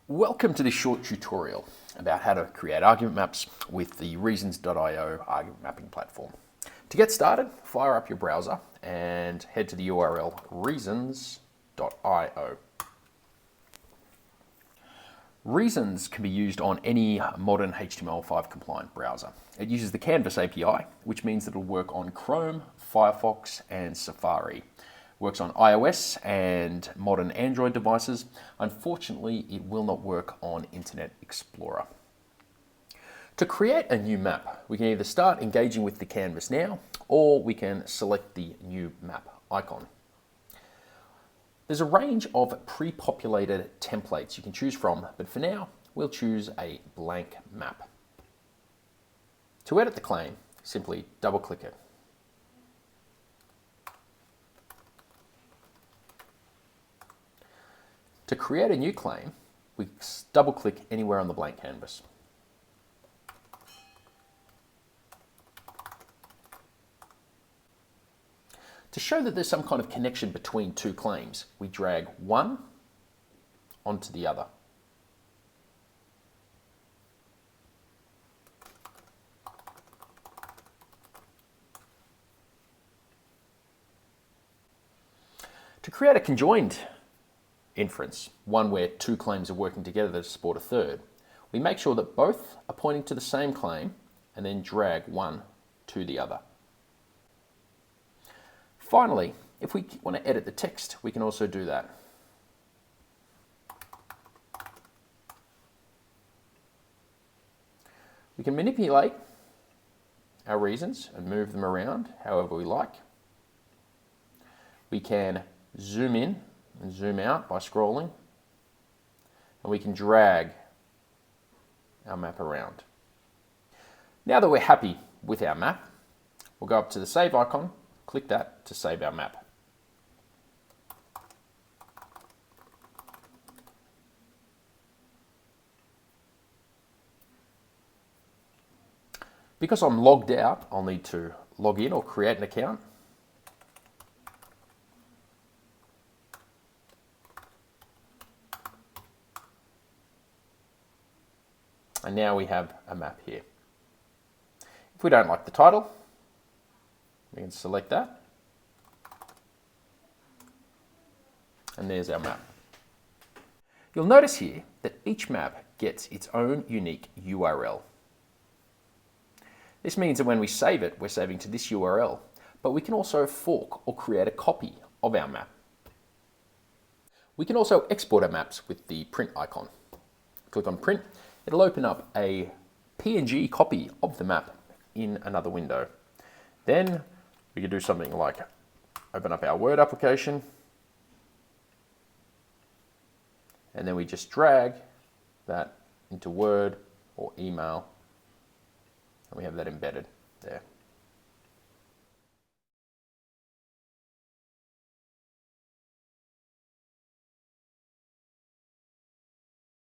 Welcome to this short tutorial about how to create argument maps with the Reasons.io argument mapping platform. To get started, fire up your browser and head to the URL Reasons.io. Reasons can be used on any modern HTML5 compliant browser. It uses the Canvas API, which means that it'll work on Chrome, Firefox, and Safari. Works on iOS and modern Android devices. Unfortunately, it will not work on Internet Explorer. To create a new map, we can either start engaging with the canvas now, or we can select the new map icon. There's a range of pre-populated templates you can choose from, but for now, we'll choose a blank map. To edit the claim, simply double-click it. To create a new claim, we double-click anywhere on the blank canvas. To show that there's some kind of connection between two claims, we drag one onto the other. To create a conjoined inference, one where two claims are working together to support a third, we make sure that both are pointing to the same claim and then drag one to the other. Finally, if we want to edit the text, we can also do that. We can manipulate our reasons and move them around however we like. We can zoom in and zoom out by scrolling, and we can drag our map around. Now that we're happy with our map, we'll go up to the save icon, click that to save our map. Because I'm logged out, I'll need to log in or create an account. And now we have a map here. If we don't like the title, we can select that. And there's our map. You'll notice here that each map gets its own unique URL. This means that when we save it, we're saving to this URL, but we can also fork or create a copy of our map. We can also export our maps with the print icon. Click on print. It'll open up a PNG copy of the map in another window. Then we can do something like open up our Word application, and then we just drag that into Word or email, and we have that embedded there.